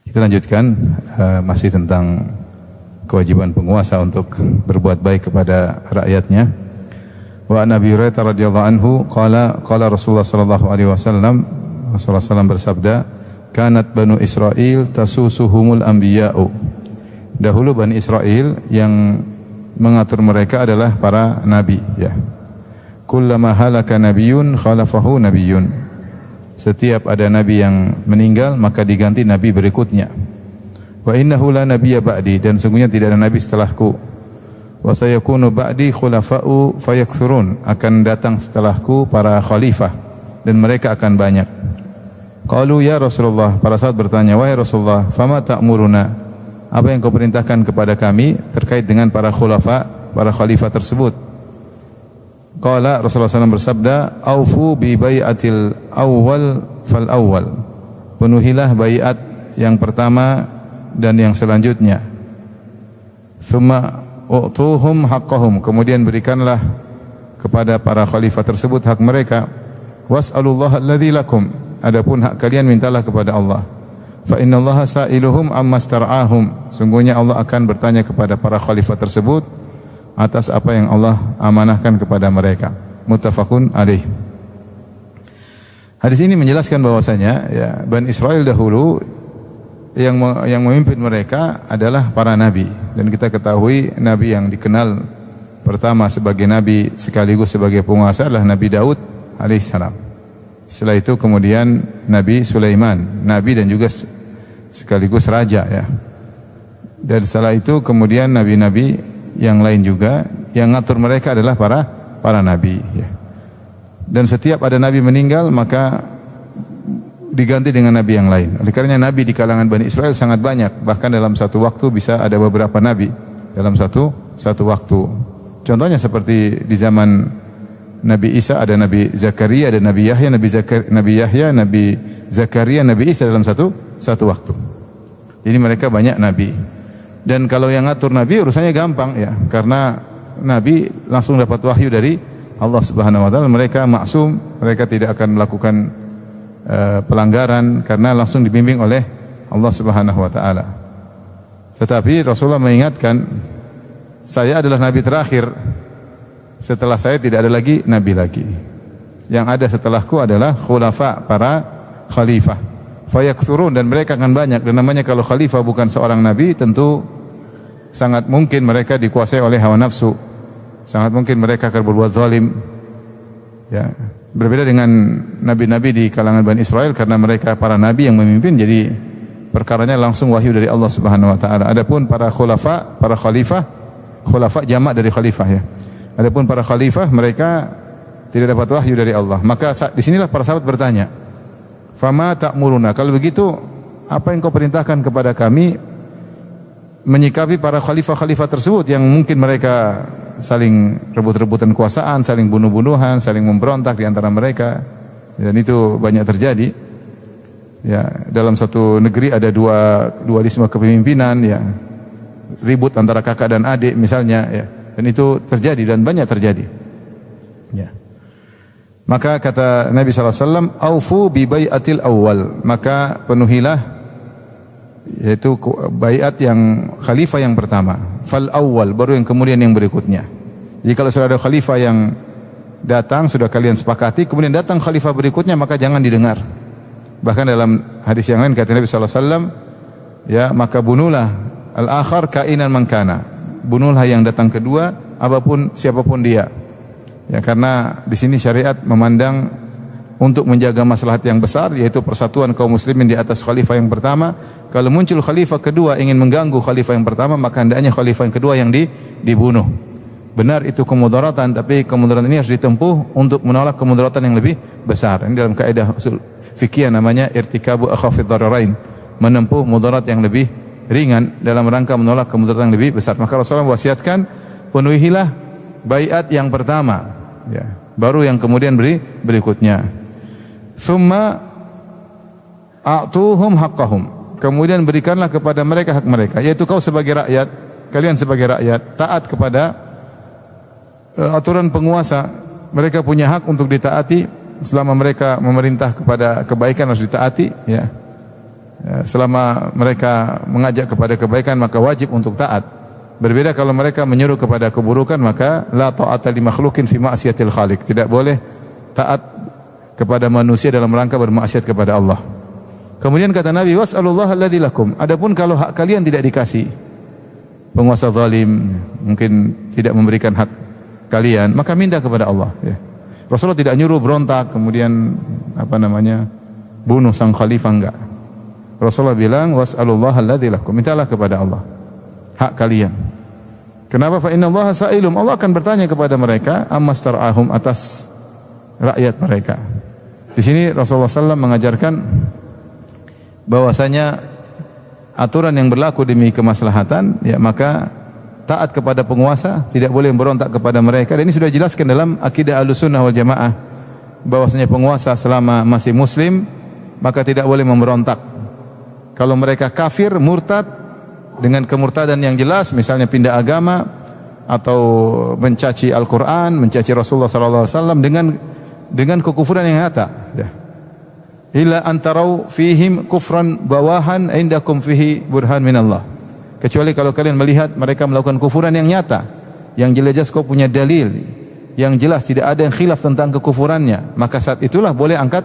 Kita lanjutkan masih tentang kewajiban penguasa untuk berbuat baik kepada rakyatnya. Wa Nabi Hurairah radhiyallahu anhu qala Rasulullah sallallahu alaihi wasallam, Rasulullah sallallahu bersabda, kanat banu Israil tasusuhumul anbiya'u. Dahulu Bani Israel yang mengatur mereka adalah para nabi, ya. Kullama halaka nabiyyun khalafahu nabiyyun. Setiap ada nabi yang meninggal maka diganti nabi berikutnya. Wa innahu la nabiyya ba'di, dan sungguhnya tidak ada nabi setelahku. Wa sayakunu ba'di khulafa'u fayakthurun, akan datang setelahku para khalifah dan mereka akan banyak. Qalu ya Rasulullah, para sahabat bertanya, wahai Rasulullah, fama ta'muruna? Apa yang kau perintahkan kepada kami terkait dengan para khulafa, para khalifah tersebut? Qala Rasulullah SAW bersabda, aufu bi bai'atil awwal fal awwal. Penuhilah baiat yang pertama dan yang selanjutnya. Tsumma u'tuhum haqqahum, kemudian berikanlah kepada para khalifah tersebut hak mereka. Was'alullaha alladzi lakum, adapun hak kalian mintalah kepada Allah. Fa innallaha sa'iluhum amma star'ahum, sungguhnya Allah akan bertanya kepada para khalifah tersebut atas apa yang Allah amanahkan kepada mereka. Muttafaqun alaih. Hadis ini menjelaskan bahwasanya ya, Bani Israel dahulu yang memimpin mereka adalah para nabi, dan kita ketahui nabi yang dikenal pertama sebagai nabi sekaligus sebagai penguasa adalah Nabi Daud alaihissalam. Setelah itu kemudian Nabi Sulaiman, nabi dan juga sekaligus raja, ya. Dan setelah itu kemudian nabi-nabi yang lain juga, yang ngatur mereka adalah para nabi, ya. Dan setiap ada nabi meninggal maka diganti dengan nabi yang lain. Oleh karena nabi di kalangan Bani Israel sangat banyak, bahkan dalam satu waktu bisa ada beberapa nabi dalam satu waktu. Contohnya seperti di zaman Nabi Isa ada Nabi Zakaria, ada Nabi Yahya, Nabi Zakaria, Nabi Isa dalam satu waktu. Jadi mereka banyak nabi. Dan kalau yang ngatur nabi urusannya gampang, ya, karena nabi langsung dapat wahyu dari Allah Subhanahu wa taala. Mereka maksum, mereka tidak akan melakukan pelanggaran karena langsung dibimbing oleh Allah Subhanahu wa taala. Tetapi Rasulullah mengingatkan, saya adalah nabi terakhir. Setelah saya tidak ada lagi nabi lagi. Yang ada setelahku adalah khulafa, para khalifah. Fayakthurun, dan mereka akan banyak. Dan namanya kalau khalifah bukan seorang nabi, tentu sangat mungkin mereka dikuasai oleh hawa nafsu. Sangat mungkin mereka akan berbuat zalim. Ya, berbeda dengan nabi-nabi di kalangan Bani Israel, karena mereka para nabi yang memimpin, jadi perkaranya langsung wahyu dari Allah Subhanahu wa taala. Adapun para khulafa, para khalifah, khulafa jamak dari khalifah, ya. Adapun para khalifah mereka tidak dapat wahyu dari Allah. Maka di sinilah para sahabat bertanya, "Fama ta'muruna?" Kalau begitu, apa yang kau perintahkan kepada kami menyikapi para khalifah-khalifah tersebut yang mungkin mereka saling rebut-rebutan kekuasaan, saling bunuh-bunuhan, saling memberontak di antara mereka. Dan itu banyak terjadi. Ya, dalam satu negeri ada dualisme kepemimpinan, ya. Ribut antara kakak dan adik misalnya, ya. Dan itu terjadi dan banyak terjadi. Ya. Maka kata Nabi SAW, aufu bi bai'atil awal, maka penuhilah, yaitu baiat yang khalifah yang pertama. Fal awal, baru yang kemudian yang berikutnya. Jadi kalau sudah ada khalifah yang datang, sudah kalian sepakati, kemudian datang khalifah berikutnya, maka jangan didengar. Bahkan dalam hadis yang lain kata Nabi SAW, ya, maka bunuhlah al-akhar kainan mangkana. Bunuhlah yang datang kedua, apapun siapapun dia. Ya, karena di sini syariat memandang untuk menjaga maslahat yang besar, yaitu persatuan kaum muslimin di atas khalifah yang pertama. Kalau muncul khalifah kedua ingin mengganggu khalifah yang pertama, maka hendaknya khalifah yang kedua yang dibunuh. Benar itu kemudaratan, tapi kemudaratan ini harus ditempuh untuk menolak kemudaratan yang lebih besar. Ini dalam kaidah usul fikih namanya irtikabu akhafid dararain, menempuh mudarat yang lebih ringan dalam rangka menolak kemudaratan yang lebih besar. Maka Rasulullah wasiatkan, penuhilah baiat yang pertama, ya, baru yang kemudian berikutnya. Summa a'tuhum haqqahum, kemudian berikanlah kepada mereka hak mereka, yaitu kau sebagai rakyat, kalian sebagai rakyat taat kepada aturan penguasa. Mereka punya hak untuk ditaati selama mereka memerintah kepada kebaikan, harus ditaati, ya. selama mereka mengajak kepada kebaikan maka wajib untuk taat. Berbeda kalau mereka menyuruh kepada keburukan, maka la ta'ata li makhluqin fi ma'siyatil khaliq. Tidak boleh taat kepada manusia dalam rangka bermaksiat kepada Allah. Kemudian kata Nabi, was'alullaha alladzi lakum. Adapun kalau hak kalian tidak dikasih, penguasa zalim mungkin tidak memberikan hak kalian, maka minta kepada Allah, ya. Rasulullah tidak nyuruh berontak kemudian bunuh sang khalifah, enggak. Rasulullah bilang was'alullaha alladzi lakum, mintalah kepada Allah hak kalian. Kenapa? Fa innallaha sa'ilum, Allah akan bertanya kepada mereka ammastar'ahum, atas rakyat mereka. Di sini Rasulullah SAW mengajarkan bahwasanya aturan yang berlaku demi kemaslahatan, ya, maka taat kepada penguasa, tidak boleh memberontak kepada mereka. Dan ini sudah dijelaskan dalam akidah Ahlussunnah wal Jamaah bahwasanya penguasa selama masih muslim maka tidak boleh memberontak. Kalau mereka kafir, murtad dengan kemurtadan yang jelas, misalnya pindah agama atau mencaci Al-Qur'an, mencaci Rasulullah SAW dengan kekufuran yang nyata, ya. Illa antarau fihim kufran bawahan indakum fihi burhan minallah. Kecuali kalau kalian melihat mereka melakukan kufuran yang nyata, yang jelas kau punya dalil, yang jelas tidak ada yang khilaf tentang kekufurannya, maka saat itulah boleh angkat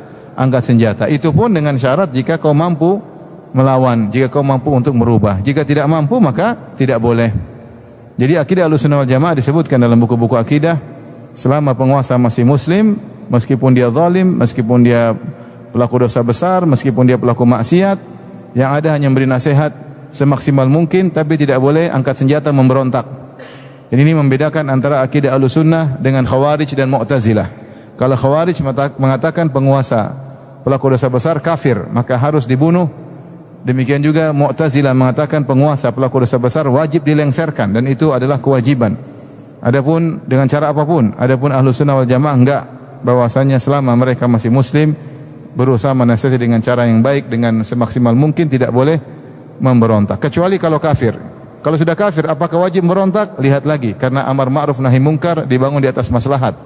senjata. Itu pun dengan syarat jika kau mampu melawan, jika kau mampu untuk merubah. Jika tidak mampu maka tidak boleh. Jadi akidah Ahlussunnah wal Jamaah disebutkan dalam buku-buku akidah, selama penguasa masih muslim, meskipun dia zalim, meskipun dia pelaku dosa besar, meskipun dia pelaku maksiat, yang ada hanya memberi nasihat semaksimal mungkin, tapi tidak boleh angkat senjata memberontak. Dan ini membedakan antara akidah Ahlussunnah dengan Khawarij dan Mu'tazilah. Kalau Khawarij mengatakan penguasa pelaku dosa besar kafir, maka harus dibunuh. Demikian juga Mu'tazilah mengatakan penguasa pelaku dosa besar wajib dilengserkan, dan itu adalah kewajiban. Adapun dengan cara apapun, adapun Ahlussunnah wal Jamaah enggak, bahwasanya selama mereka masih muslim berusaha menasihati dengan cara yang baik, dengan semaksimal mungkin, tidak boleh memberontak. Kecuali kalau kafir. Kalau sudah kafir, apakah wajib memberontak? Lihat lagi, karena amar ma'ruf nahi mungkar dibangun di atas maslahat.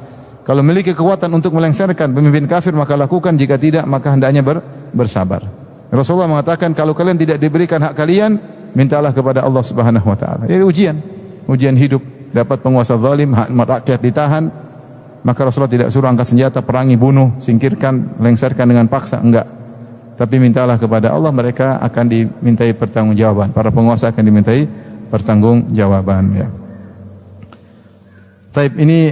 Kalau memiliki kekuatan untuk melengsarkan pemimpin kafir, maka lakukan. Jika tidak, maka hendaknya bersabar. Rasulullah mengatakan, kalau kalian tidak diberikan hak kalian, mintalah kepada Allah Subhanahu wa taala. Ini ujian hidup. Dapat penguasa zalim, hak rakyat ditahan, maka Rasulullah tidak suruh angkat senjata, perangi, bunuh, singkirkan, lengsarkan dengan paksa, enggak. Tapi mintalah kepada Allah, mereka akan dimintai pertanggungjawaban. Para penguasa akan dimintai pertanggungjawaban, ya. Taib, ini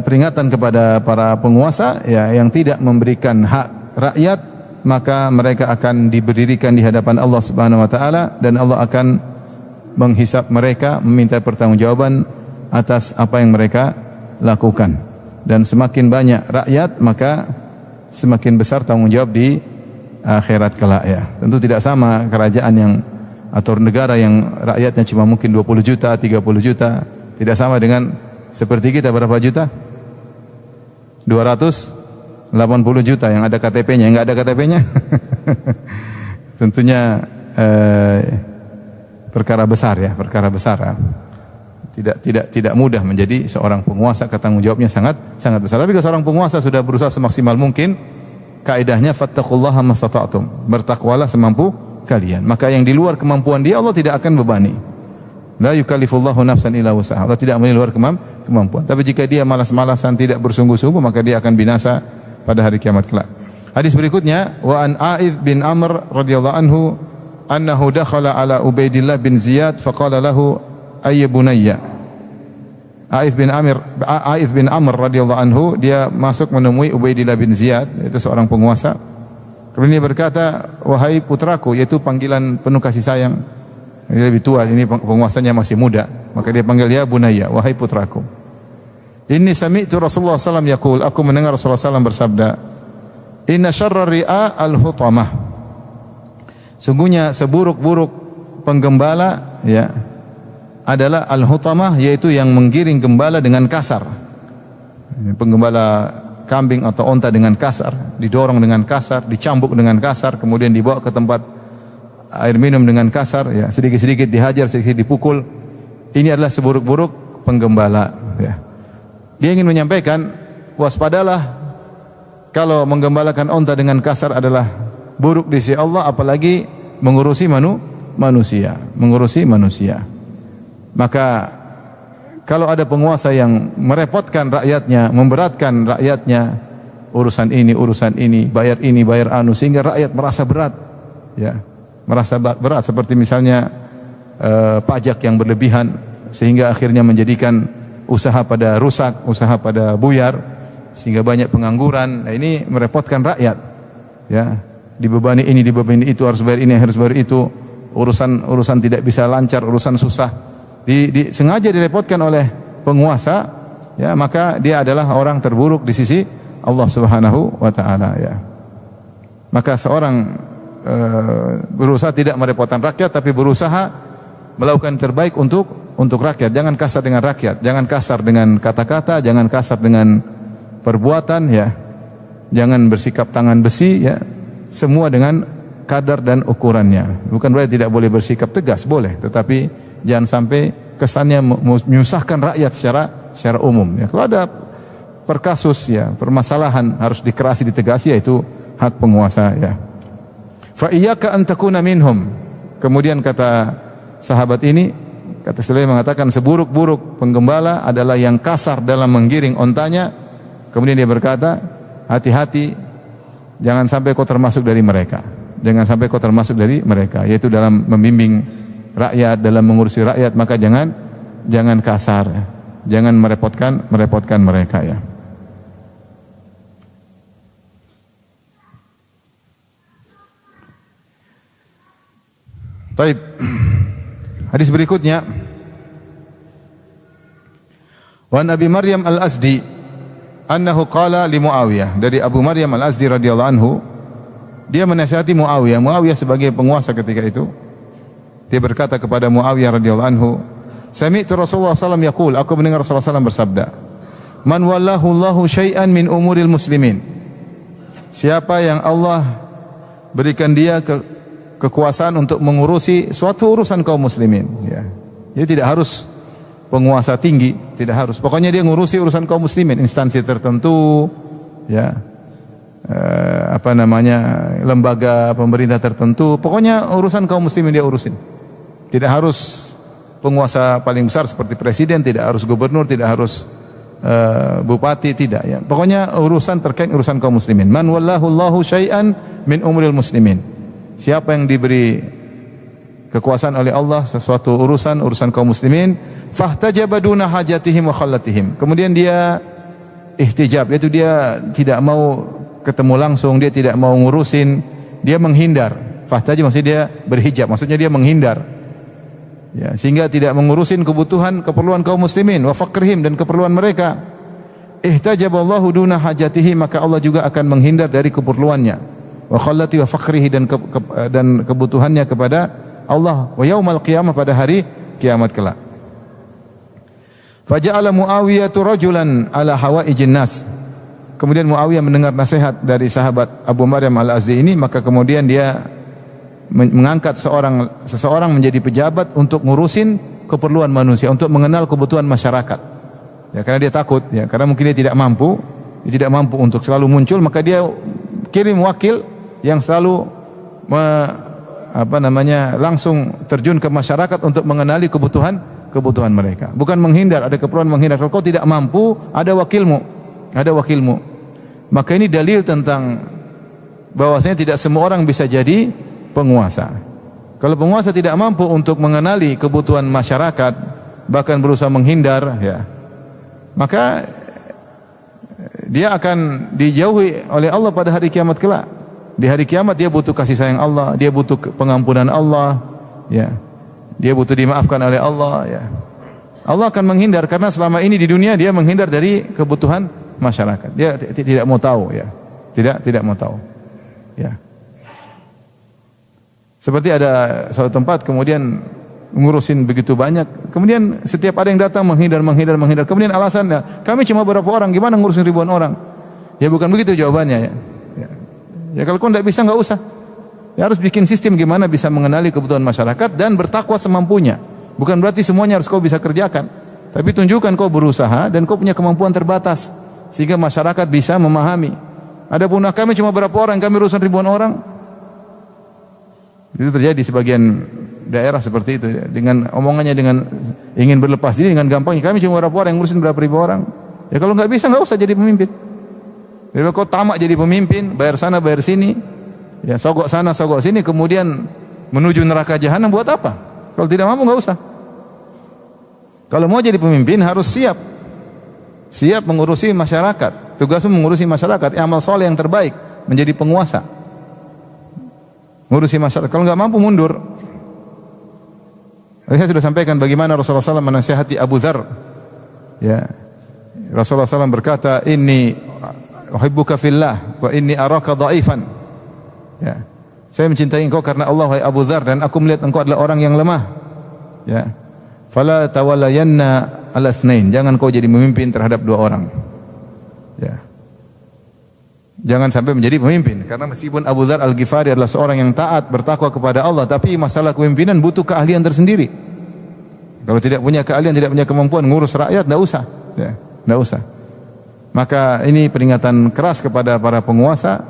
peringatan kepada para penguasa, ya, yang tidak memberikan hak rakyat, maka mereka akan diberdirikan di hadapan Allah Subhanahu wa taala, dan Allah akan menghisap mereka, meminta pertanggungjawaban atas apa yang mereka lakukan. Dan semakin banyak rakyat, maka semakin besar tanggung jawab di akhirat kelak, ya. Tentu tidak sama kerajaan yang atau negara yang rakyatnya cuma mungkin 20 juta, 30 juta. Tidak sama dengan seperti kita, berapa juta? 280 juta yang ada KTP-nya, yang enggak ada KTP-nya. Tentunya perkara besar, ya, perkara besar, ya. Tidak mudah menjadi seorang penguasa, ketanggung jawabnya sangat besar. Tapi kalau seorang penguasa sudah berusaha semaksimal mungkin, kaidahnya fattaqullaha mastata'tum, bertakwalah semampu kalian. Maka yang di luar kemampuan dia, Allah tidak akan bebani. La yukallifullahu nafsan illa wus'aha. Allah tidak di luar kemampuan. Tapi jika dia malas-malasan, tidak bersungguh-sungguh, maka dia akan binasa pada hari kiamat kelak. Hadis berikutnya, wa an A'idh bin Amr radhiyallahu anhu annahu dakhala ala Ubaidillah bin Ziyad faqala lahu ayya bunayya. A'idh bin Amr radhiyallahu anhu, dia masuk menemui Ubaidillah bin Ziyad, itu seorang penguasa. Kemudian dia berkata, wahai putraku, yaitu panggilan penuh kasih sayang. Dia lebih tua, ini penguasanya masih muda, maka dia panggil ya bunayya, wahai putraku. Inni sami'tu Rasulullah sallallahu alaihi wasallam yaqul, aku mendengar Rasulullah sallallahu alaihi wasallam bersabda, inna syarra ri'a al-hutamah. Sungguhnya seburuk-buruk penggembala, ya, adalah al-hutamah, yaitu yang menggiring gembala dengan kasar. Penggembala kambing atau onta dengan kasar, didorong dengan kasar, dicambuk dengan kasar, kemudian dibawa ke tempat air minum dengan kasar, ya, sedikit-sedikit dihajar, sedikit dipukul. Ini adalah seburuk-buruk penggembala, ya. Dia ingin menyampaikan, waspadalah kalau menggembalakan onta dengan kasar adalah buruk di sisi Allah, apalagi mengurusi manusia. Maka kalau ada penguasa yang merepotkan rakyatnya, memberatkan rakyatnya, urusan ini, bayar sehingga rakyat merasa berat, ya, merasa berat, seperti misalnya pajak yang berlebihan sehingga akhirnya menjadikan usaha pada rusak, usaha pada buyar, sehingga banyak pengangguran. Nah, ini merepotkan rakyat, ya, dibebani itu, harus bayar ini, harus bayar itu, urusan tidak bisa lancar, urusan susah, sengaja direpotkan oleh penguasa, ya, maka dia adalah orang terburuk di sisi Allah Subhanahu wa taala, ya. Maka seorang berusaha tidak merepotkan rakyat, tapi berusaha melakukan terbaik untuk rakyat. Jangan kasar dengan rakyat, jangan kasar dengan kata-kata, jangan kasar dengan perbuatan, ya. Jangan bersikap tangan besi, ya. Semua dengan kadar dan ukurannya. Bukan berarti tidak boleh bersikap tegas, boleh, tetapi jangan sampai kesannya menyusahkan rakyat secara umum, ya. Kalau ada perkasus, ya, permasalahan harus dikerasi, ditegasi, yaitu hak penguasa, ya. Fa iyyaka an takuna minhum. Kemudian kata sahabat ini, kata Sulaiman mengatakan, seburuk-buruk penggembala adalah yang kasar dalam menggiring ontanya. Kemudian dia berkata, hati-hati, jangan sampai kau termasuk dari mereka. Jangan sampai kau termasuk dari mereka, yaitu dalam membimbing rakyat, dalam mengurusi rakyat, maka jangan kasar, jangan merepotkan mereka, ya. Baik. Hadis berikutnya, wa Abi Maryam Al-Azdi annahu qala li Muawiyah, dari Abu Maryam Al-Azdi radhiyallahu anhu, dia menasihati Muawiyah sebagai penguasa ketika itu. Dia berkata kepada Muawiyah radhiyallahu anhu, sami'tu Rasulullah sallallahu alaihi wasallam yaqul, aku mendengar Rasulullah sallallahu bersabda, man wallahu Allahu syai'an min umuril muslimin, siapa yang Allah berikan dia kekuasaan untuk mengurusi suatu urusan kaum muslimin, ya. Jadi tidak harus penguasa tinggi, tidak harus. Pokoknya dia ngurusi urusan kaum muslimin, instansi tertentu, ya. Lembaga pemerintah tertentu, pokoknya urusan kaum muslimin dia urusin. Tidak harus penguasa paling besar seperti presiden, tidak harus gubernur, tidak harus bupati, tidak, ya. Pokoknya urusan terkait urusan kaum muslimin. Man wallahu Allahu syai'an min umuril muslimin. Siapa yang diberi kekuasaan oleh Allah sesuatu urusan kaum muslimin, fahtajaba duna hajatihim wa khallatihim. Kemudian dia ihtijab, yaitu dia tidak mau ketemu langsung, dia tidak mau ngurusin, dia menghindar. Fahtajab maksudnya dia berhijab, maksudnya dia menghindar, ya, sehingga tidak mengurusin keperluan kaum muslimin, wa faqrihim, dan keperluan mereka. Ihtajaballahu duna hajatihi, maka Allah juga akan menghindar dari keperluannya. Wa khallati wa faqrihi, dan kebutuhannya kepada Allah. Wa yaumal qiyamah, pada hari kiamat kelak. Faja'ala Muawiyah rajulan ala hawaijin nas. Kemudian Muawiyah mendengar nasihat dari sahabat Abu Maryam Al-Azdi ini, maka kemudian dia mengangkat seseorang menjadi pejabat untuk ngurusin keperluan manusia, untuk mengenal kebutuhan masyarakat. Ya, karena dia takut, ya, karena mungkin dia tidak mampu untuk selalu muncul, maka dia kirim wakil yang selalu langsung terjun ke masyarakat untuk mengenali kebutuhan mereka. Bukan menghindar, ada keperluan menghindar. Kalau kau tidak mampu, ada wakilmu. Maka ini dalil tentang bahwasanya tidak semua orang bisa jadi penguasa. Kalau penguasa tidak mampu untuk mengenali kebutuhan masyarakat, bahkan berusaha menghindar, ya, maka dia akan dijauhi oleh Allah pada hari kiamat kelak. Di hari kiamat dia butuh kasih sayang Allah, dia butuh pengampunan Allah, ya. Dia butuh dimaafkan oleh Allah, ya. Allah akan menghindar karena selama ini di dunia dia menghindar dari kebutuhan masyarakat. Dia tidak mau tahu, ya. Tidak mau tahu. Ya. Seperti ada suatu tempat kemudian ngurusin begitu banyak, kemudian setiap ada yang datang menghindar. Kemudian alasannya, kami cuma beberapa orang, gimana ngurusin ribuan orang? Ya bukan begitu jawabannya, ya. Ya kalau kau tidak bisa, enggak usah. Ya harus bikin sistem gimana bisa mengenali kebutuhan masyarakat dan bertakwa semampunya. Bukan berarti semuanya harus kau bisa kerjakan, tapi tunjukkan kau berusaha dan kau punya kemampuan terbatas sehingga masyarakat bisa memahami. Adapun kami cuma berapa orang, kami urusan ribuan orang, Itu terjadi di sebagian daerah seperti itu. Dengan omongannya, dengan ingin berlepas diri dengan gampangnya. Kami cuma berapa orang yang ngurusin berapa ribu orang. Ya kalau nggak bisa nggak usah jadi pemimpin. Jadi kau tamak jadi pemimpin, bayar sana bayar sini, ya sogok sana sogok sini, kemudian menuju neraka jahanam buat apa? Kalau tidak mampu nggak usah. Kalau mau jadi pemimpin harus siap mengurusi masyarakat. Tugasmu mengurusi masyarakat, amal soleh yang terbaik, menjadi penguasa, mengurusi masyarakat. Kalau nggak mampu mundur. Saya sudah sampaikan bagaimana Rasulullah SAW menasihati Abu Dzar. Ya, Rasulullah SAW berkata, Inni uhibbuka fillah wa inni araka dha'ifan. Ya. Saya mencintai engkau karena Allah, wahai Abu Dzar, dan aku melihat engkau adalah orang yang lemah. Ya. Fala tawallayanna ala itsnain. Jangan kau jadi pemimpin terhadap dua orang. Ya. Jangan sampai menjadi pemimpin, karena meskipun Abu Dzar Al-Ghifari adalah seorang yang taat, bertakwa kepada Allah, tapi masalah kepemimpinan butuh keahlian tersendiri. Kalau tidak punya keahlian, tidak punya kemampuan ngurus rakyat, tidak usah. Ya, tidak usah. Maka ini peringatan keras kepada para penguasa,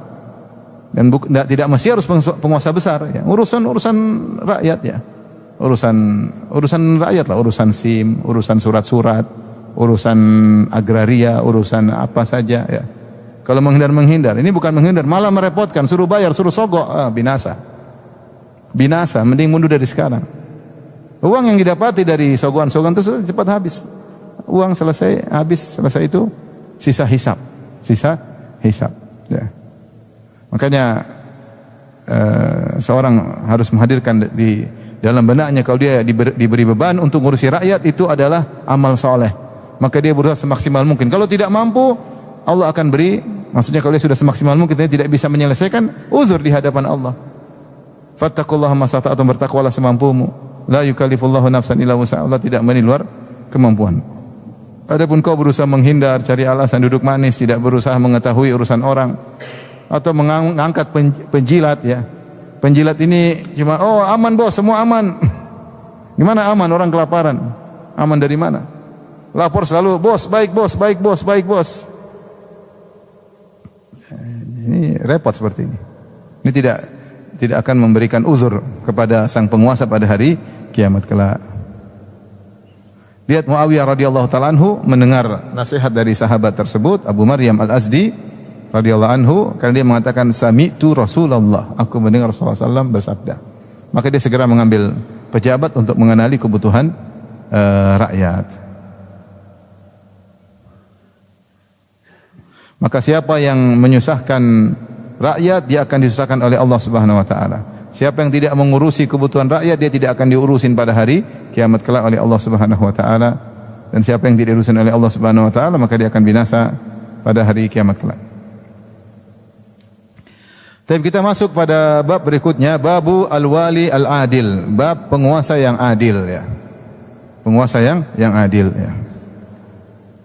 dan tidak mesti harus penguasa besar. Ya. Urusan rakyat, ya, urusan rakyat lah, urusan SIM, urusan surat-surat, urusan agraria, urusan apa saja. Ya. Kalau menghindar, ini bukan menghindar, malah merepotkan, suruh bayar, suruh sogok, binasa. Binasa, mending mundur dari sekarang. Uang yang didapati dari sogokan-sogokan itu cepat habis. Uang selesai itu sisa hisab. Ya. Makanya seorang harus menghadirkan di dalam benaknya, kalau dia diberi beban untuk ngurusi rakyat, itu adalah amal soleh. Maka dia berusaha semaksimal mungkin. Kalau tidak mampu, Allah akan beri. Maksudnya kalau dia sudah semaksimal mungkin, dia tidak bisa menyelesaikan, uzur di hadapan Allah. Fattaqullaha masata'tum, bertakwalah semampumu. La yukallifullahu nafsan illa wus'aha. Allah tidak memberi luar kemampuan. Adapun kau berusaha menghindar, cari alasan, duduk manis, tidak berusaha mengetahui urusan orang, atau mengangkat penjilat, ya. Penjilat ini cuma, oh aman bos, semua aman. Gimana aman? Orang kelaparan. Aman dari mana? Lapor selalu, bos, baik bos, baik bos, baik bos. Ini repot seperti ini. Ini tidak akan memberikan uzur kepada sang penguasa pada hari kiamat kelak. Lihat Muawiyah radhiyallahu taala anhu mendengar nasihat dari sahabat tersebut, Abu Maryam Al-Azdi radhiyallahu anhu, karena dia mengatakan sami'tu Rasulullah, aku mendengar Rasulullah SAW bersabda. Maka dia segera mengambil pejabat untuk mengenali kebutuhan rakyat. Maka siapa yang menyusahkan rakyat, dia akan disusahkan oleh Allah Subhanahu wa taala. Siapa yang tidak mengurusi kebutuhan rakyat, dia tidak akan diurusin pada hari kiamat kelak oleh Allah Subhanahu wa taala. Dan siapa yang tidak diurusin oleh Allah Subhanahu wa taala, maka dia akan binasa pada hari kiamat kelak. Tapi kita masuk pada bab berikutnya, babu al-wali al-adil, bab penguasa yang adil, ya. Penguasa yang adil, ya.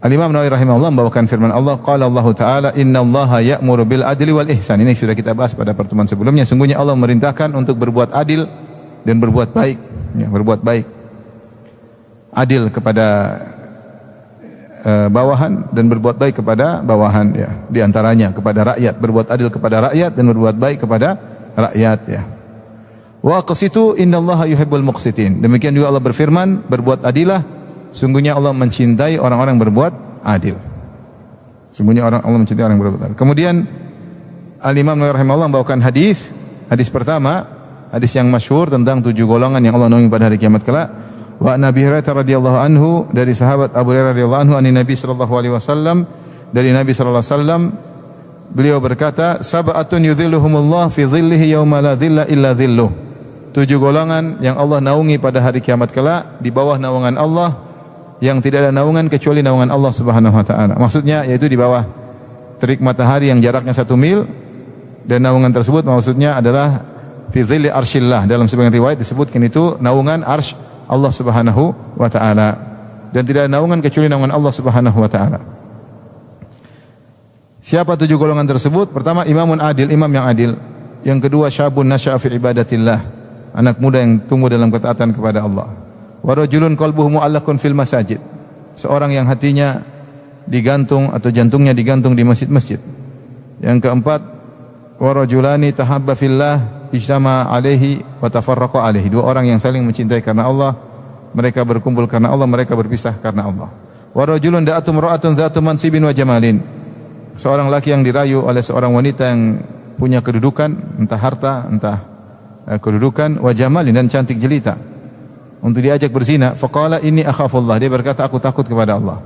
Al-Imam Nawawi rahimahullah membawakan firman Allah, qala Allah Ta'ala, innallaha ya'muru bil adli wal ihsan. Ini sudah kita bahas pada pertemuan sebelumnya. Sungguhnya Allah memerintahkan untuk berbuat adil dan berbuat baik, ya, berbuat baik. Adil kepada bawahan dan berbuat baik kepada bawahan, ya. Di antaranya kepada rakyat, berbuat adil kepada rakyat dan berbuat baik kepada rakyat, ya. Wa qasitu innallaha yuhibbul muqsitin. Demikian juga Allah berfirman, berbuat adilah, sungguhnya Allah mencintai orang-orang berbuat adil. Sungguhnya Allah mencintai orang yang berbuat adil. Kemudian Al-Imam Nawawi rahimahullah membawakan hadis pertama, hadis yang masyhur tentang 7 golongan yang Allah naungi pada hari kiamat kelak. Wa Nabi Hurairah radhiyallahu anhu, dari sahabat Abu Hurairah radhiyallahu anhu, ani Nabi sallallahu alaihi wasallam, dari Nabi sallallahu alaihi wasallam, beliau berkata, sab'atun yudhilluhumullah fi dhillihi yauma la dhilla illa dhilluh. 7 golongan yang Allah naungi pada hari kiamat kelak di bawah naungan Allah, yang tidak ada naungan kecuali naungan Allah Subhanahu wa taala. Maksudnya yaitu di bawah terik matahari yang jaraknya 1 mil, dan naungan tersebut maksudnya adalah fi dhilli arsyillah. Dalam sebagian riwayat disebutkan itu naungan arsy Allah Subhanahu wa taala, dan tidak ada naungan kecuali naungan Allah Subhanahu wa taala. Siapa 7 golongan tersebut? Pertama, imamun adil, imam yang adil. Yang kedua, syabun nasya'a fi ibadatillah, anak muda yang tumbuh dalam ketaatan kepada Allah. Wa rajulun qalbuhu mu'allaqun fil masajid, seorang yang hatinya digantung atau jantungnya digantung di masjid-masjid. Yang keempat, wa rajulani tahabba fillah ijtama alaihi wa tafarraqa alaihi. Dua orang yang saling mencintai karena Allah, mereka berkumpul karena Allah, mereka berpisah karena Allah. Wa rajulun da'atum ra'atun dzatu mansibin wa jamalin. Seorang laki yang dirayu oleh seorang wanita yang punya kedudukan, entah harta, entah kedudukan, wa jamalin, dan cantik jelita, untuk diajak berzina. Faqala inni akhafullah. Dia berkata, aku takut kepada Allah.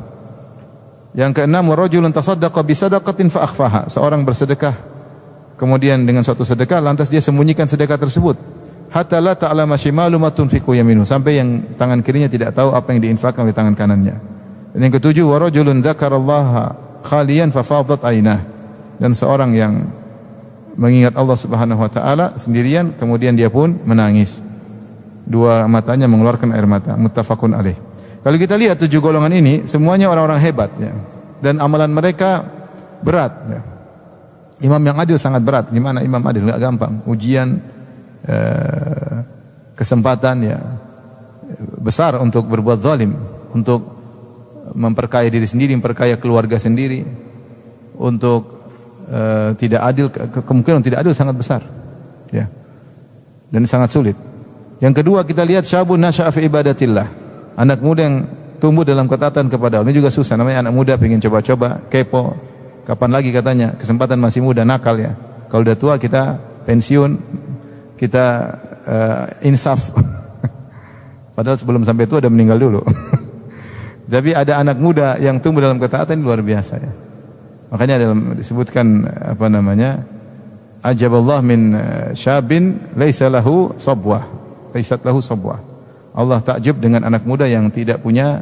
Yang keenam, wa rajulun tasaddaqa bi sadaqatin fa akhfaha. Seorang bersedekah kemudian dengan suatu sedekah lantas dia sembunyikan sedekah tersebut. Hatta la ta'lama shimalu ma tunfiqu yaminu. Sampai yang tangan kirinya tidak tahu apa yang diinfakkan oleh tangan kanannya. Dan yang ketujuh, wa rajulun dzakarallaha khaliyan fa fadat ainah. Dan seorang yang mengingat Allah Subhanahu wa taala sendirian kemudian dia pun menangis. Dua matanya mengeluarkan air mata. Muttafaqun alaih. Kalau kita lihat 7 golongan ini semuanya orang-orang hebat ya. Dan amalan mereka berat ya. Imam yang adil sangat berat. Gimana imam adil? Enggak gampang. Ujian kesempatan ya besar untuk berbuat zalim, untuk memperkaya diri sendiri, memperkaya keluarga sendiri, untuk tidak adil, kemungkinan tidak adil sangat besar ya. Dan sangat sulit. Yang kedua kita lihat syabun nasya'a fi ibadatillah. Anak muda yang tumbuh dalam ketaatan kepada Allah. Ini juga susah, namanya anak muda pengen coba-coba, kepo. Kapan lagi katanya, kesempatan masih muda, nakal ya. Kalau udah tua kita pensiun, kita insaf. Padahal sebelum sampai tua udah meninggal dulu. Tapi ada anak muda yang tumbuh dalam ketaatan luar biasa ya. Makanya dalam disebutkan apa namanya? Ajaballah min syabin laisa lahu sabwah. Laisat lahu sabwah. Allah takjub dengan anak muda yang tidak punya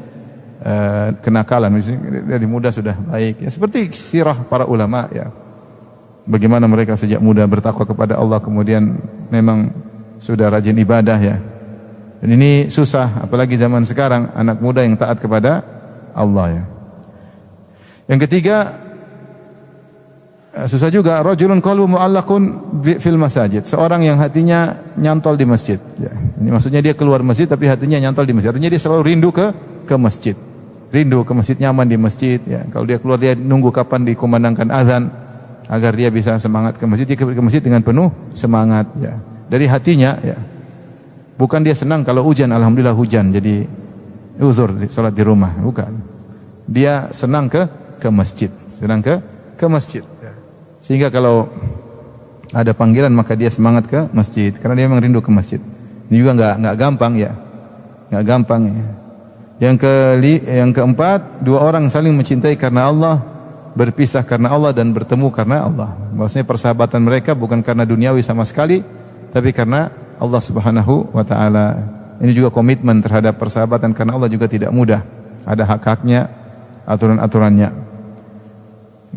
kenakalan, dari muda sudah baik ya. Seperti sirah para ulama ya, bagaimana mereka sejak muda bertakwa kepada Allah, kemudian memang sudah rajin ibadah ya. Dan ini susah, apalagi zaman sekarang anak muda yang taat kepada Allah ya. Yang ketiga susah juga, rajulun qalbu mu'allaqun fil masajid. Seorang yang hatinya nyantol di masjid ya. Ini maksudnya dia keluar masjid tapi hatinya nyantol di masjid. Artinya dia selalu rindu ke masjid. Rindu ke masjid, nyaman di masjid ya. Kalau dia keluar dia nunggu kapan dikumandangkan azan agar dia bisa semangat ke masjid. Dia ke masjid dengan penuh semangat ya. Dari hatinya ya. Bukan dia senang kalau hujan, alhamdulillah hujan jadi uzur salat di rumah, bukan. Dia senang ke masjid, senang ke masjid. Sehingga kalau ada panggilan maka dia semangat ke masjid karena dia memang rindu ke masjid. Ini juga enggak gampang ya. Enggak gampang ya. Yang keempat, dua orang saling mencintai karena Allah, berpisah karena Allah dan bertemu karena Allah. Maksudnya persahabatan mereka bukan karena duniawi sama sekali, tapi karena Allah Subhanahu wa taala. Ini juga komitmen terhadap persahabatan karena Allah juga tidak mudah. Ada hak-haknya, aturan-aturannya.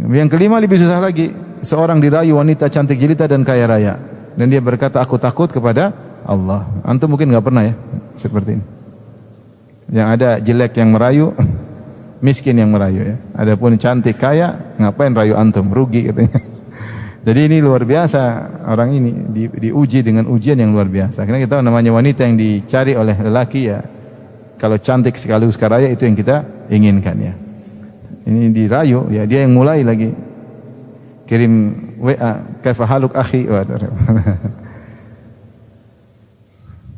Yang kelima lebih susah lagi. Seorang dirayu wanita cantik jelita dan kaya raya, dan dia berkata aku takut kepada Allah. Antum mungkin enggak pernah ya seperti ini. Yang ada jelek yang merayu, miskin yang merayu ya. Adapun cantik kaya, ngapain rayu antum? Rugi katanya. Jadi ini luar biasa, orang ini diuji dengan ujian yang luar biasa. Karena kita tahu namanya wanita yang dicari oleh lelaki ya. Kalau cantik sekaligus kaya itu yang kita inginkan ya. Ini dirayu ya, dia yang mulai lagi. Kirim WA, kaifa haluk akhi.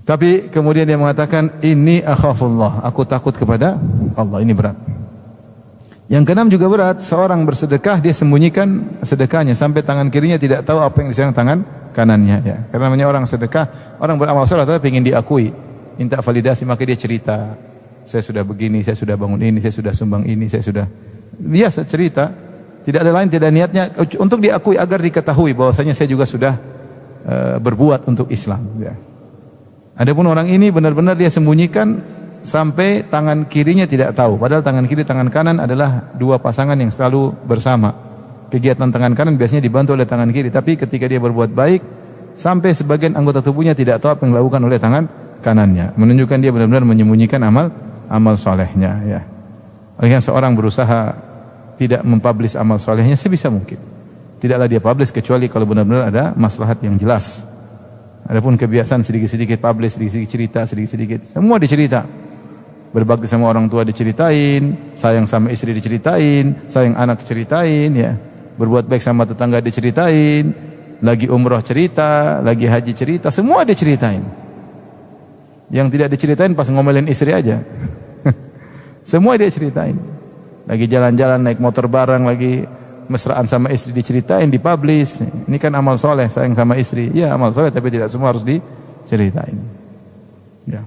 Tapi kemudian dia mengatakan, ini akhafullah, aku takut kepada Allah. Ini berat. Yang keenam juga berat, seorang bersedekah dia sembunyikan sedekahnya sampai tangan kirinya tidak tahu apa yang di tangan kanannya ya. Karena namanya orang sedekah, orang beramal saleh tapi ingin diakui, minta validasi, maka dia cerita, saya sudah begini, saya sudah bangun ini, saya sudah sumbang ini, saya sudah biasa cerita. Tidak ada lain, tidak niatnya untuk diakui agar diketahui bahwasanya saya juga sudah berbuat untuk Islam ya. Adapun orang ini benar-benar dia sembunyikan sampai tangan kirinya tidak tahu. Padahal tangan kiri, tangan kanan adalah dua pasangan yang selalu bersama. Kegiatan tangan kanan biasanya dibantu oleh tangan kiri, tapi ketika dia berbuat baik sampai sebagian anggota tubuhnya tidak tahu apa yang dilakukan oleh tangan kanannya, menunjukkan dia benar-benar menyembunyikan amal solehnya ya. Oleh seorang berusaha tidak mempublish amal solehnya sebisa mungkin. Tidaklah dia publish kecuali kalau benar-benar ada maslahat yang jelas. Adapun kebiasaan sedikit-sedikit publish, sedikit-sedikit cerita, sedikit-sedikit semua dicerita. Berbakti sama orang tua diceritain, sayang sama istri diceritain, sayang anak diceritain ya. Berbuat baik sama tetangga diceritain. lagi umroh cerita, lagi haji cerita, semua dia ceritain. Yang tidak diceritain pas ngomelin istri aja. Semua dia ceritain. Lagi jalan-jalan naik motor bareng, lagi mesraan sama istri diceritain, dipublish. Ini kan amal soleh, sayang sama istri. Ya amal soleh, tapi tidak semua harus diceritain. Ya.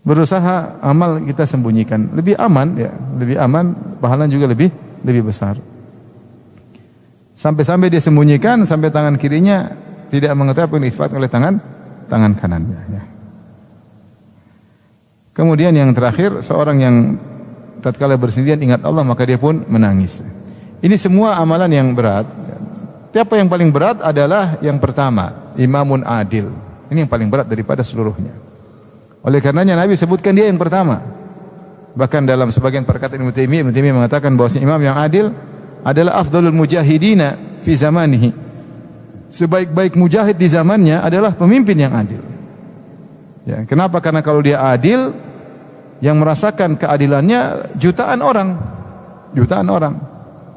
Berusaha amal kita sembunyikan, lebih aman, ya, lebih aman, pahalanya juga lebih besar. Sampai-sampai dia sembunyikan, sampai tangan kirinya tidak mengetahui apa yang diifatkan oleh tangan kanannya. Ya. Kemudian yang terakhir, seorang yang tatkala bersendirian ingat Allah maka dia pun menangis. Ini semua amalan yang berat. Apa yang paling berat adalah yang pertama, imamun adil. Ini yang paling berat daripada seluruhnya. Oleh karenanya Nabi sebutkan dia yang pertama. Bahkan dalam sebagian perkataan Ibnu Taimiyah mengatakan bahwa imam yang adil adalah afdalul mujahidina fi zamanihi. Sebaik-baik mujahid di zamannya adalah pemimpin yang adil. Ya, kenapa? Karena kalau dia adil, yang merasakan keadilannya jutaan orang. Jutaan orang.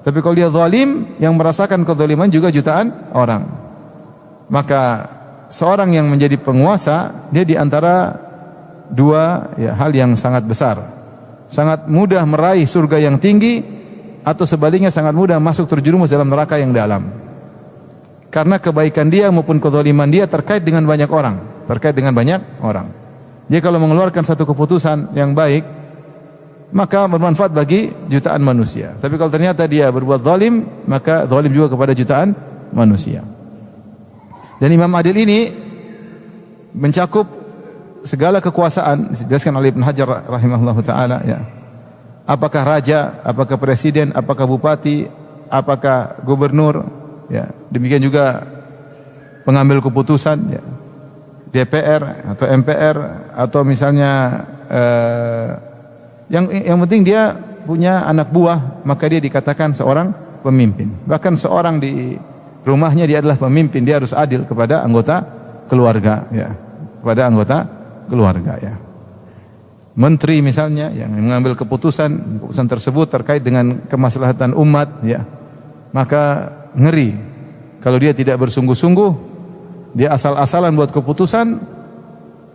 Tapi kalau dia zalim, yang merasakan kezaliman juga jutaan orang. Maka seorang yang menjadi penguasa, dia di antara dua hal yang sangat besar. Sangat mudah meraih surga yang tinggi, atau sebaliknya sangat mudah masuk terjerumus dalam neraka yang dalam. Karena kebaikan dia maupun kezaliman dia terkait dengan banyak orang. Terkait dengan banyak orang. Dia kalau mengeluarkan satu keputusan yang baik, maka bermanfaat bagi jutaan manusia. Tapi kalau ternyata dia berbuat zalim, maka zalim juga kepada jutaan manusia. Dan Imam Adil ini mencakup segala kekuasaan, dijelaskan oleh Ibnu Hajar rahimahullahu taala, ya. Apakah raja, apakah presiden, apakah bupati, apakah gubernur, ya. Demikian juga pengambil keputusan, ya. DPR atau MPR atau misalnya yang penting dia punya anak buah, maka dia dikatakan seorang pemimpin. Bahkan seorang di rumahnya dia adalah pemimpin, dia harus adil kepada anggota keluarga, ya, kepada anggota keluarga, ya. Menteri misalnya yang mengambil keputusan tersebut terkait dengan kemaslahatan umat, ya, maka ngeri kalau dia tidak bersungguh-sungguh, dia asal-asalan buat keputusan,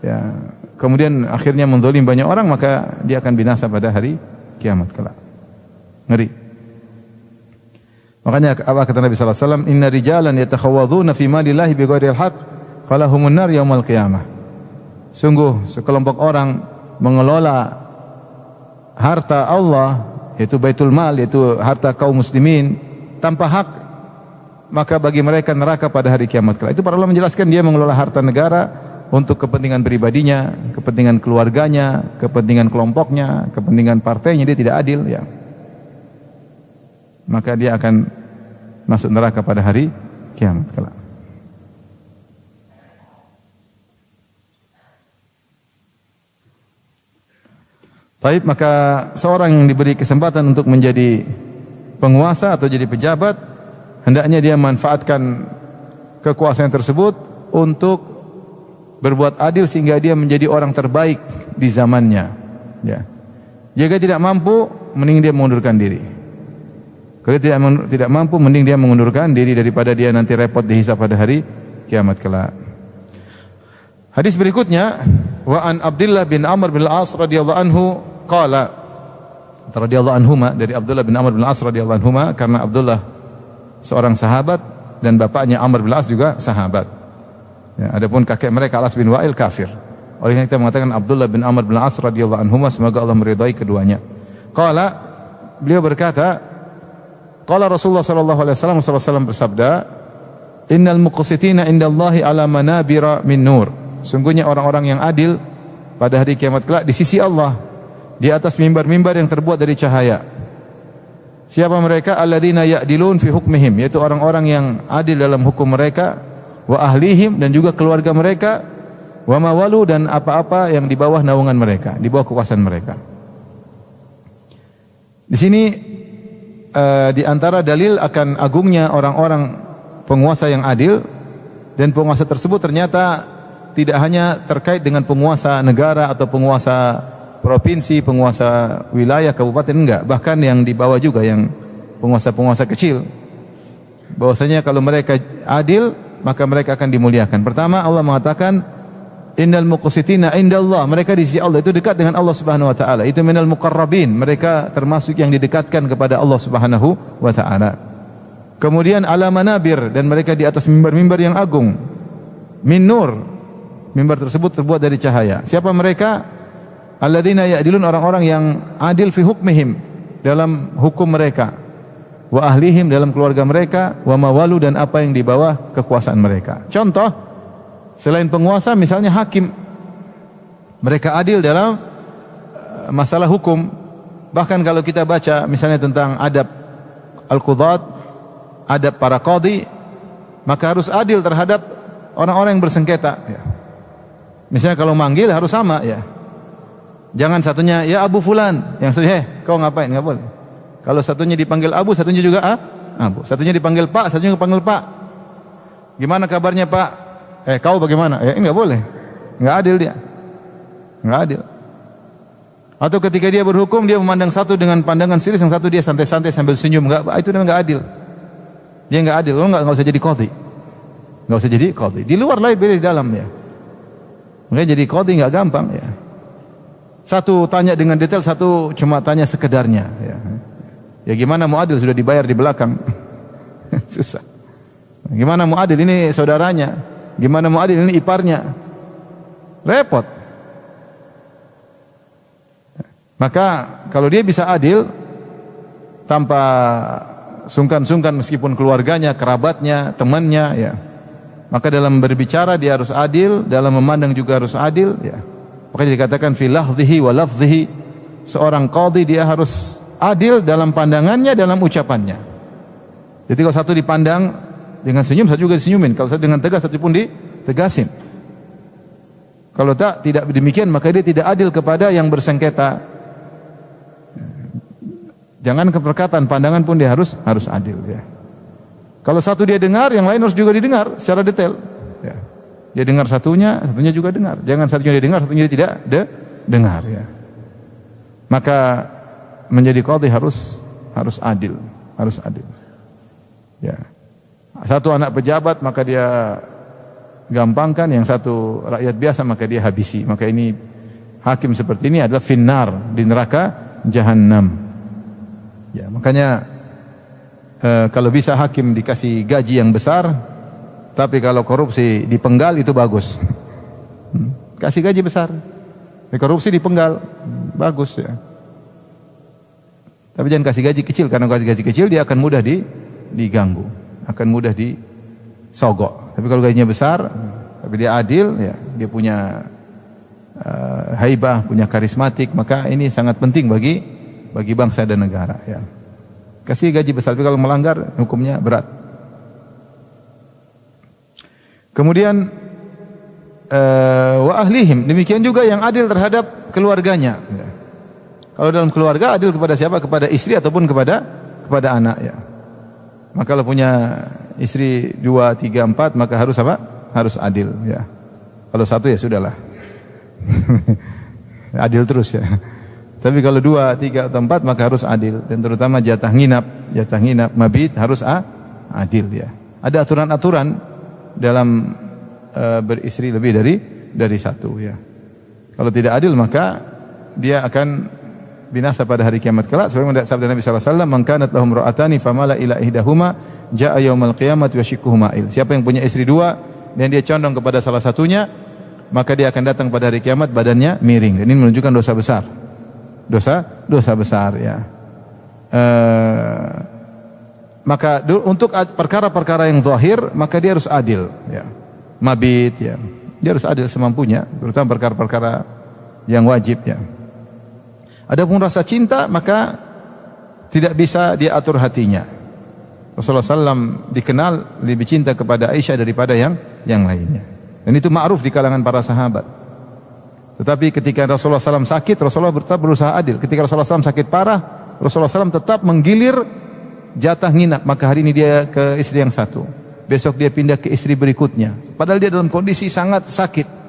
ya, kemudian akhirnya menzalim banyak orang, maka dia akan binasa pada hari kiamat kelak. Ngeri. Makanya apa kata Nabi sallallahu alaihi wasallam, "Inna rijalan yatakhawadhuna fi malillahi bighairil haqq, falahumun nar yaumal qiyamah." Sungguh sekelompok orang mengelola harta Allah, yaitu baitul mal, yaitu harta kaum muslimin tanpa hak, maka bagi mereka neraka pada hari kiamat kelak. Itu para ulama menjelaskan dia mengelola harta negara untuk kepentingan pribadinya, kepentingan keluarganya, kepentingan kelompoknya, kepentingan partainya, dia tidak adil, ya. Maka dia akan masuk neraka pada hari kiamat kelak. Baik, maka seorang yang diberi kesempatan untuk menjadi penguasa atau jadi pejabat, hendaknya dia manfaatkan kekuasaan tersebut untuk berbuat adil sehingga dia menjadi orang terbaik di zamannya, ya. Jika tidak mampu, mending dia mengundurkan diri. Kalau dia tidak mampu, mending dia mengundurkan diri daripada dia nanti repot dihisab pada hari kiamat kelak. Hadis berikutnya, wa an Abdullah bin Amr bin Al-As radhiyallahu anhu qala, radhiyallahu anhuma, dari Abdullah bin Amr bin Al-As radhiyallahu anhuma, karena Abdullah seorang sahabat dan bapaknya Amr bin Al-As juga sahabat. Ya, adapun kakek mereka Al-As bin Wa'il kafir. Oleh karena kita mengatakan Abdullah bin Amr bin Al-As radhiyallahu anhuma, semoga Allah meridai keduanya. Qala, beliau berkata, qala Rasulullah sallallahu alaihi wasallam bersabda, innal muqsitina indallahi ala manabira min nur. Sungguhnya orang-orang yang adil pada hari kiamat kelak di sisi Allah di atas mimbar-mimbar yang terbuat dari cahaya. Siapa mereka? Alladzina ya'dilun fi hukmihim, yaitu orang-orang yang adil dalam hukum mereka, wa ahlihim, dan juga keluarga mereka, wa mawalu, dan apa-apa yang di bawah naungan mereka, di bawah kekuasaan mereka. Di sini di antara dalil akan agungnya orang-orang penguasa yang adil, dan penguasa tersebut ternyata tidak hanya terkait dengan penguasa negara atau penguasa provinsi, penguasa wilayah, kabupaten, enggak, bahkan yang di bawah juga, yang penguasa-penguasa kecil. bahwasanya kalau mereka adil maka mereka akan dimuliakan. Pertama, Allah mengatakan innal muqsitina indallah, mereka di sisi Allah itu dekat dengan Allah Subhanahu wa taala. Itu minal muqarrabin, mereka termasuk yang didekatkan kepada Allah Subhanahu wa taala. Kemudian ala manabir, dan mereka di atas mimbar-mimbar yang agung. Min nur, mimbar tersebut terbuat dari cahaya. Siapa mereka? Alladzina ya'dilun, orang-orang yang adil fi hukmihim, dalam hukum mereka. Wa ahlihim, dalam keluarga mereka. Wa mawalu, dan apa yang di bawah kekuasaan mereka. Contoh, selain penguasa misalnya hakim. Mereka adil dalam masalah hukum. Bahkan kalau kita baca misalnya tentang adab al-qudat, adab para qadhi, maka harus adil terhadap orang-orang yang bersengketa. Misalnya kalau manggil harus sama, ya. Jangan satunya ya Abu Fulan, yang satunya kau ngapain? Enggak boleh. Kalau satunya dipanggil Abu, satunya juga Abu. Satunya dipanggil Pak, satunya dipanggil Pak. Gimana kabarnya Pak? Kau bagaimana? Ini enggak boleh. Enggak adil dia. Enggak adil. Atau ketika dia berhukum, dia memandang satu dengan pandangan serius, yang satu dia santai-santai sambil senyum. Itu namanya enggak adil. Dia enggak adil. Lo enggak usah jadi qadhi. Enggak usah jadi qadhi. Di luar lain, beda di dalam, ya. Makanya jadi qadhi enggak gampang, ya. Satu tanya dengan detail, satu cuma tanya sekedarnya, ya. Ya gimana mau adil, sudah dibayar di belakang. Susah. Gimana mau adil, ini saudaranya. Gimana mau adil, ini iparnya. Repot. Maka kalau dia bisa adil tanpa sungkan-sungkan, meskipun keluarganya, kerabatnya, temannya, ya, maka dalam berbicara dia harus adil, dalam memandang juga harus adil, ya. Maka dikatakan fi lahdhihi wa lafdhihi, seorang qadhi dia harus adil dalam pandangannya, dalam ucapannya. Jadi kalau satu dipandang dengan senyum, satu juga disenyumin. Kalau satu dengan tegas, satu pun ditegasin. Kalau tidak demikian, maka dia tidak adil kepada yang bersengketa. Jangan keperkatan, pandangan pun dia harus adil, ya. Kalau satu dia dengar, yang lain harus juga didengar secara detail, ya. Dia dengar satunya juga dengar. Jangan satunya dia dengar, satunya dia tidak dengar, ya. Maka menjadi qadhi harus adil, harus adil. Ya. Satu anak pejabat maka dia gampangkan, yang satu rakyat biasa maka dia habisi. Maka ini hakim seperti ini adalah finnar, di neraka jahanam. Ya, makanya kalau bisa hakim dikasih gaji yang besar. Tapi kalau korupsi dipenggal itu bagus. Kasih gaji besar. Korupsi dipenggal, bagus, ya. Tapi jangan kasih gaji kecil, karena kasih gaji kecil dia akan mudah diganggu, akan mudah disogok. Tapi kalau gajinya besar, tapi dia adil, ya, dia punya haibah, punya karismatik, maka ini sangat penting bagi bangsa dan negara, ya. Kasih gaji besar, tapi kalau melanggar hukumnya berat. Kemudian wa ahlihim, demikian juga yang adil terhadap keluarganya, ya. Kalau dalam keluarga adil kepada siapa? Kepada istri ataupun kepada anak, ya. Maka kalau punya istri 2, 3, 4 maka harus apa? Harus adil, ya. Kalau satu ya sudahlah. Adil terus, ya. Tapi kalau 2, 3 atau 4 maka harus adil, dan terutama jatah nginap, mabit harus adil, ya. Ada aturan-aturan dalam beristri lebih dari satu, ya. Kalau tidak adil maka dia akan binasa pada hari kiamat kelak. Sebagaimana sabda Nabi sallallahu alaihi wasallam, "Man kanat lahum ra'atani famala ila ihdahuma jaa yaumul qiyamati wa shiqquhu ma'il." Siapa yang punya istri 2 dan dia condong kepada salah satunya, maka dia akan datang pada hari kiamat badannya miring. Dan ini menunjukkan dosa besar. Dosa besar, ya. Maka untuk perkara-perkara yang zahir maka dia harus adil, ya. Mabit, ya. Dia harus adil semampunya, terutama perkara-perkara yang wajib, ya. Adapun rasa cinta maka tidak bisa dia atur hatinya. Rasulullah SAW dikenal lebih cinta kepada Aisyah daripada yang lainnya. Dan itu ma'ruf di kalangan para sahabat. Tetapi ketika Rasulullah SAW sakit, Rasulullah tetap berusaha adil. Ketika Rasulullah SAW sakit parah, Rasulullah SAW tetap menggilir jatah nginap. Maka hari ini dia ke istri yang satu, besok dia pindah ke istri berikutnya. Padahal dia dalam kondisi sangat sakit.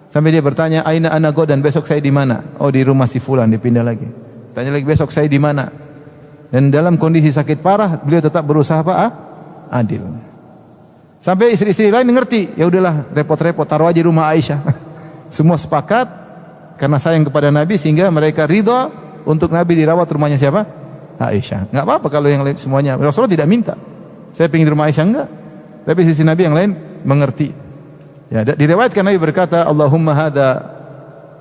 Sampai dia bertanya, "Aina ana godan, besok saya di mana?" "Oh, di rumah si fulan." Dia pindah lagi. Tanya lagi, "Besok saya di mana?" Dan dalam kondisi sakit parah, beliau tetap berusaha Adil. Sampai istri-istri lain ngerti, ya udahlah repot-repot taruh aja rumah Aisyah. Semua sepakat karena sayang kepada Nabi sehingga mereka ridha untuk Nabi dirawat rumahnya siapa? Aisyah. Enggak apa-apa kalau yang lain semuanya. Rasulullah tidak minta. Saya ingin di rumah Aisyah enggak. Tapi sisi Nabi yang lain mengerti. Ya, diriwayatkan Nabi berkata, Allahumma hadza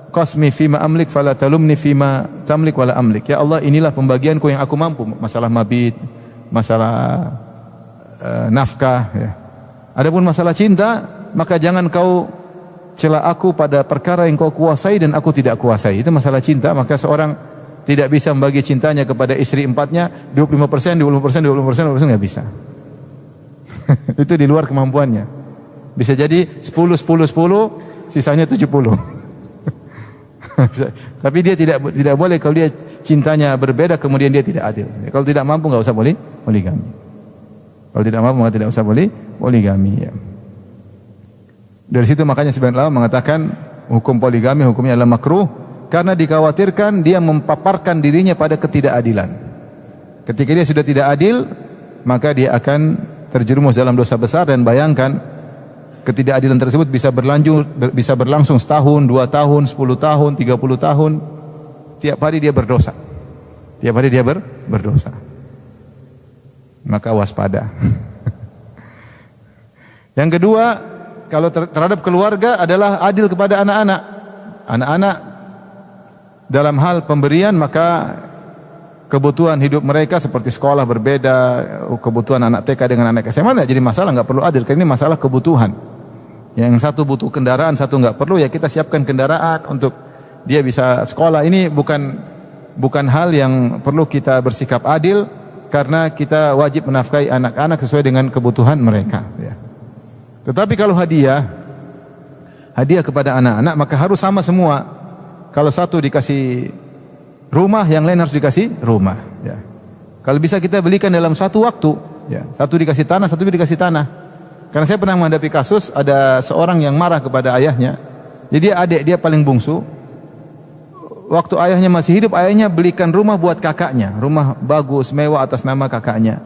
qasmi fima amlik fala talumni fima tamlik wala amlik. Ya Allah, inilah pembagianku yang aku mampu, masalah mabit, masalah nafkah ya. Adapun masalah cinta, maka jangan kau cela aku pada perkara yang kau kuasai dan aku tidak kuasai. Itu masalah cinta, maka seorang tidak bisa membagi cintanya kepada istri empatnya 25%, 20%, 20% enggak bisa. Itu di luar kemampuannya. Bisa jadi 10, 10, 10, sisanya 70. Tapi dia tidak boleh kalau dia cintanya berbeda kemudian dia tidak adil. Kalau tidak mampu enggak usah poligami. Kalau tidak mampu maka tidak usah poligami ya. Dari situ makanya sebagian ulama mengatakan hukum poligami hukumnya adalah makruh karena dikhawatirkan dia mempaparkan dirinya pada ketidakadilan. Ketika dia sudah tidak adil, maka dia akan terjerumus dalam dosa besar dan bayangkan ketidakadilan tersebut bisa berlangsung setahun, 2 tahun, 10 tahun, 30 tahun. Tiap hari dia berdosa. Tiap hari dia berdosa. Maka waspada. Yang kedua, kalau terhadap keluarga adalah adil kepada anak-anak. Anak-anak dalam hal pemberian maka kebutuhan hidup mereka seperti sekolah berbeda, kebutuhan anak TK dengan anak SMA tidak jadi masalah, enggak perlu adil karena ini masalah kebutuhan. Yang satu butuh kendaraan, satu enggak perlu, ya kita siapkan kendaraan untuk dia bisa sekolah. Ini bukan hal yang perlu kita bersikap adil karena kita wajib menafkahi anak-anak sesuai dengan kebutuhan mereka ya. Tetapi kalau hadiah kepada anak-anak maka harus sama semua. Kalau satu dikasih rumah, yang lain harus dikasih rumah ya. Kalau bisa kita belikan dalam suatu waktu ya. Satu dikasih tanah, satu dikasih tanah. Karena saya pernah menghadapi kasus ada seorang yang marah kepada ayahnya. Jadi adik dia paling bungsu. Waktu ayahnya masih hidup, ayahnya belikan rumah buat kakaknya, rumah bagus, mewah atas nama kakaknya.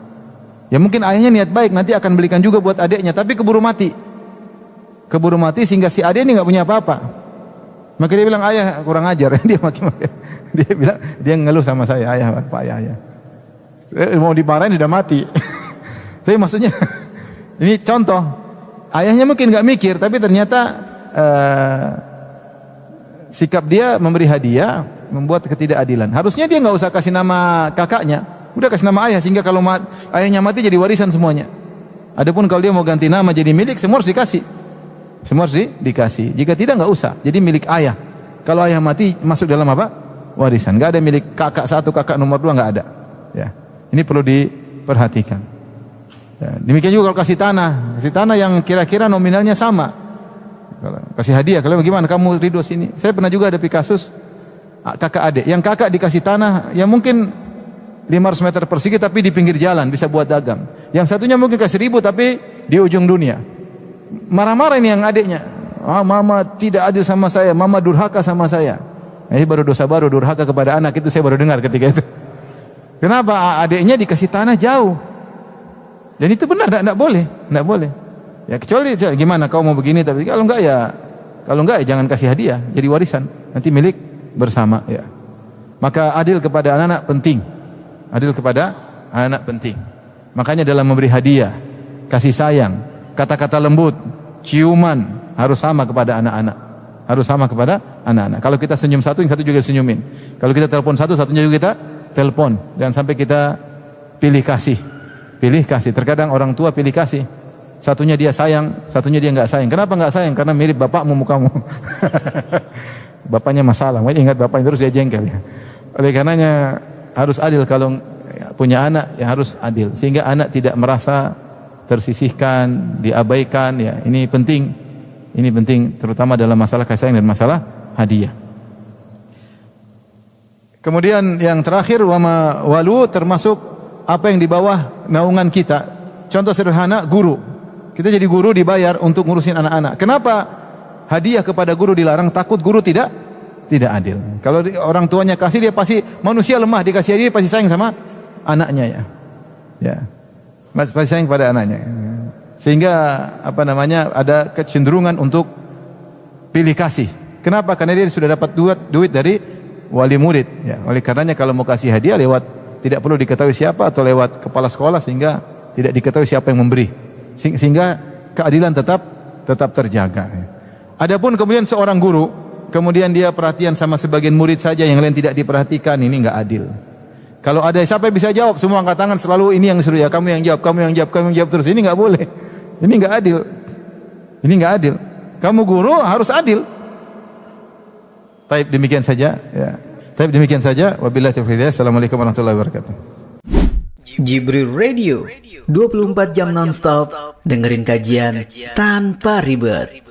Ya mungkin ayahnya niat baik, nanti akan belikan juga buat adiknya, tapi keburu mati. Keburu mati sehingga si adik ini enggak punya apa-apa. Maka dia bilang, ayah kurang ajar. Dia maki-maki. Dia bilang, dia ngeluh sama saya, ayah, pak ayah. Mau dimarahin sudah mati. Tapi maksudnya, ini contoh. Ayahnya mungkin enggak mikir, tapi ternyata sikap dia memberi hadiah membuat ketidakadilan. Harusnya dia enggak usah kasih nama kakaknya, udah kasih nama ayah sehingga kalau ayahnya mati jadi warisan semuanya. Adapun kalau dia mau ganti nama jadi milik, semua harus dikasih. Semua harus dikasih. Jika tidak enggak usah. Jadi milik ayah. Kalau ayah mati masuk dalam apa? Warisan. Enggak ada milik kakak satu, kakak nomor 2 enggak ada. Ya. Ini perlu diperhatikan. Ya. Demikian juga kalau kasih tanah yang kira-kira nominalnya sama. Kasih hadiah, kalau bagaimana kamu ridho sini? Saya pernah juga ada kasus kakak adik. Yang kakak dikasih tanah yang mungkin 500 meter persegi tapi di pinggir jalan bisa buat dagang. Yang satunya mungkin kasih 1.000 tapi di ujung dunia. Marah-marah ini yang adiknya. Mama tidak adil sama saya, mama durhaka sama saya. Ini baru dosa baru, durhaka kepada anak, itu saya baru dengar ketika itu. Kenapa adiknya dikasih tanah jauh? Dan itu benar, tidak boleh. Ya kecuali gimana kau mau begini, tapi kalau enggak ya jangan kasih hadiah, jadi warisan, nanti milik bersama ya. Maka adil kepada anak-anak penting. Adil kepada anak penting. Makanya dalam memberi hadiah, kasih sayang, kata-kata lembut, ciuman harus sama kepada anak-anak. Harus sama kepada anak-anak. Kalau kita senyum satu, yang satu juga disenyumin. Kalau kita telepon satu, satunya juga kita telepon. Jangan sampai kita pilih kasih. Terkadang orang tua pilih kasih. Satunya dia sayang, satunya dia enggak sayang. Kenapa enggak sayang? Karena mirip bapakmu mukamu. Bapaknya masalah, ingat bapaknya terus dia jengkel ya. Oleh karenanya harus adil kalau punya anak ya harus adil sehingga anak tidak merasa tersisihkan, diabaikan ya. Ini penting terutama dalam masalah kasih sayang dan masalah hadiah. Kemudian yang terakhir walu termasuk apa yang di bawah naungan kita. Contoh sederhana guru. Kita jadi guru dibayar untuk ngurusin anak-anak. Kenapa hadiah kepada guru dilarang? Takut guru tidak adil. Kalau orang tuanya kasih, dia pasti manusia lemah, dikasih hadiah pasti sayang sama anaknya ya. Ya. Masih sayang pada anaknya. Sehingga ada kecenderungan untuk pilih kasih. Kenapa? Karena dia sudah dapat duit dari wali murid. Ya, oleh karenanya kalau mau kasih hadiah lewat tidak perlu diketahui siapa atau lewat kepala sekolah sehingga tidak diketahui siapa yang memberi. Sehingga keadilan tetap terjaga. Adapun kemudian seorang guru, kemudian dia perhatian sama sebagian murid saja, yang lain tidak diperhatikan, ini enggak adil. Kalau ada siapa yang bisa jawab, semua angkat tangan, selalu ini yang disuruh, ya kamu yang jawab, kamu yang jawab, kamu yang jawab terus. Ini enggak boleh. Ini enggak adil. Ini enggak adil. Kamu guru harus adil. Taib demikian saja ya. Taib demikian saja. Wabillahi taufiq. Assalamualaikum warahmatullahi wabarakatuh. Jibril Radio 24 jam nonstop dengerin kajian tanpa ribet.